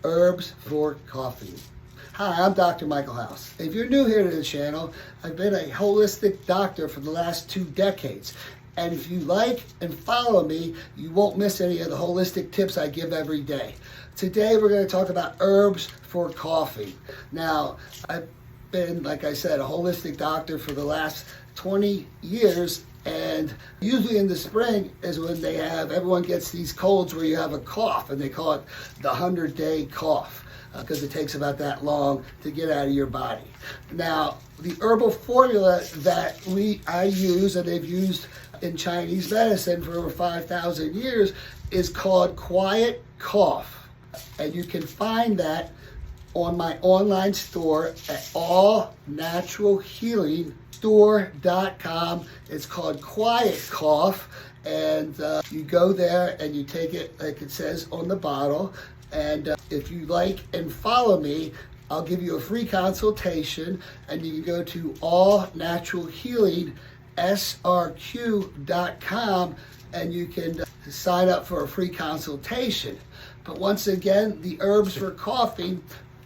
Herbs for Coffee. Hi, I'm Dr. Michael House. If you're new here to the channel, I've been a holistic doctor for the last 2 decades. And if you like and follow me, you won't miss any of the holistic tips I give every day. Today we're going to talk about herbs for coffee. Now, I've been, like I said, a holistic doctor for the last 20 years, and usually in the spring is when everyone gets these colds where you have a cough, and they call it the 100-day cough because it takes about that long to get out of your body. Now, the herbal formula that I use, and they've used in Chinese medicine for over 5,000 years, is called Quiet Cough. And you can find that on my online store at allnaturalhealingstore.com. It's called Quiet Cough, and you go there and you take it like it says on the bottle. And if you like and follow me, I'll give you a free consultation, and you can go to allnaturalhealingsrq.com and you can sign up for a free consultation. But once again, the herbs for coffee,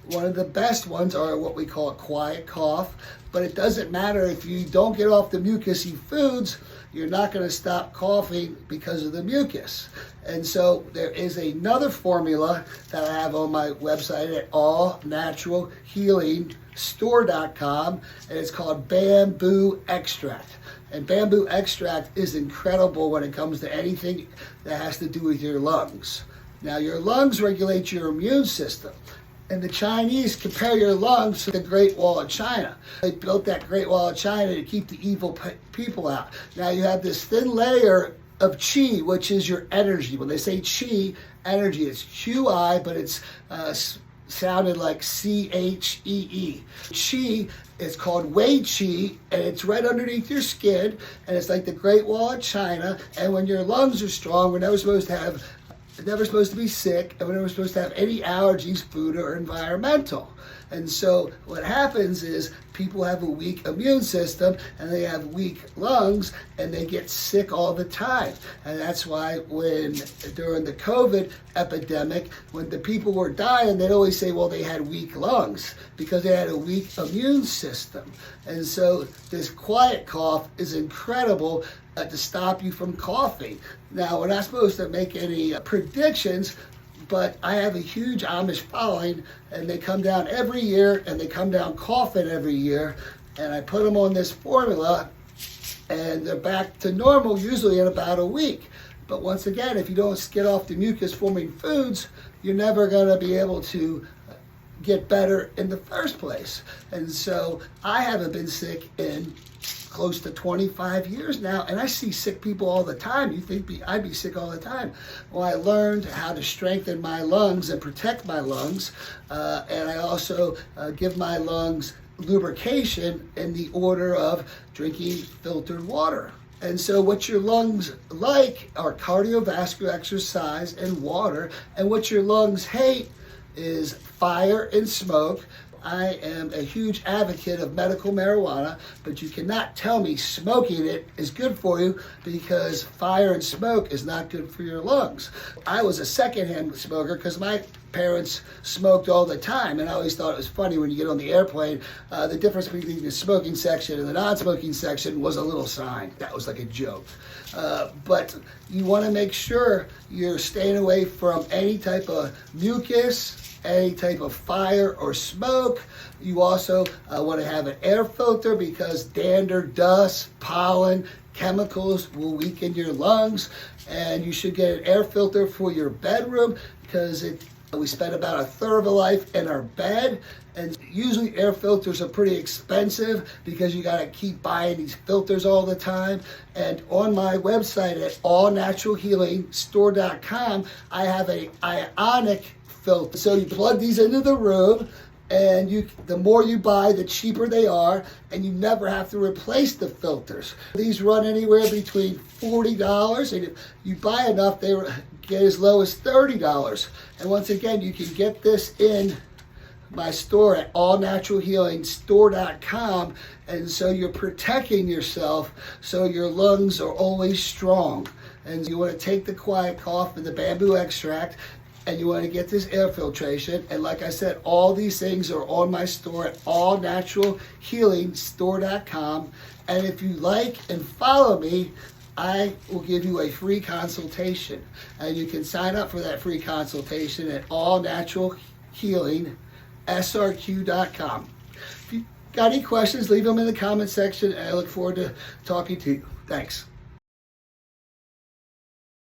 one of the best ones are what we call a quiet cough, but it doesn't matter if you don't get off the mucousy foods, you're not going to stop coughing because of the mucus. And so there is another formula that I have on my website at allnaturalhealingstore.com, and it's called bamboo extract. And bamboo extract is incredible when it comes to anything that has to do with your lungs. Now, your lungs regulate your immune system. And the Chinese compare your lungs to the Great Wall of China. They built that Great Wall of China to keep the evil people out. Now you have this thin layer of qi, which is your energy. When they say qi, energy, it's QI, but it's sounded like CHEE. Qi is called Wei Qi, and it's right underneath your skin, and it's like the Great Wall of China. And when your lungs are strong, we're never supposed to be sick, and we're never supposed to have any allergies, food or environmental. And so what happens is people have a weak immune system, and they have weak lungs, and they get sick all the time. And that's why during the COVID epidemic, when the people were dying, they'd always say, well, they had weak lungs because they had a weak immune system. And so this quiet cough is incredible to stop you from coughing. Now, we're not supposed to make any predictions, but I have a huge Amish following, and they come down every year, and they come down coughing every year, and I put them on this formula, and they're back to normal usually in about a week. But once again, if you don't get off the mucus forming foods, you're never going to be able to get better in the first place. And so I haven't been sick in close to 25 years now, and I see sick people all the time. You think I'd be sick all the time. Well, I learned how to strengthen my lungs and protect my lungs, and I also give my lungs lubrication in the order of drinking filtered water. And so what your lungs like are cardiovascular exercise and water, and what your lungs hate is fire and smoke. I am a huge advocate of medical marijuana, but you cannot tell me smoking it is good for you, because fire and smoke is not good for your lungs. I was a secondhand smoker because my parents smoked all the time, and I always thought it was funny when you get on the airplane, the difference between the smoking section and the non-smoking section was a little sign. That was like a joke. But you want to make sure you're staying away from any type of mucus, any type of fire or smoke. You also want to have an air filter, because dander, dust, pollen, chemicals will weaken your lungs. And you should get an air filter for your bedroom, because we spend about 1/3 of a life in our bed, and usually air filters are pretty expensive because you got to keep buying these filters all the time. And on my website at allnaturalhealingstore.com, I have a ionic filter. So you plug these into the room, and the more you buy, the cheaper they are, and you never have to replace the filters. These run anywhere between $40, and if you buy enough, they get as low as $30. And once again, you can get this in my store at allnaturalhealingstore.com, and so you're protecting yourself so your lungs are always strong. And you want to take the quiet cough and the bamboo extract, and you want to get this air filtration. And like I said, all these things are on my store at allnaturalhealingstore.com. And if you like and follow me, I will give you a free consultation. And you can sign up for that free consultation at allnaturalhealingsrq.com. If you got any questions, leave them in the comment section, and I look forward to talking to you. Thanks.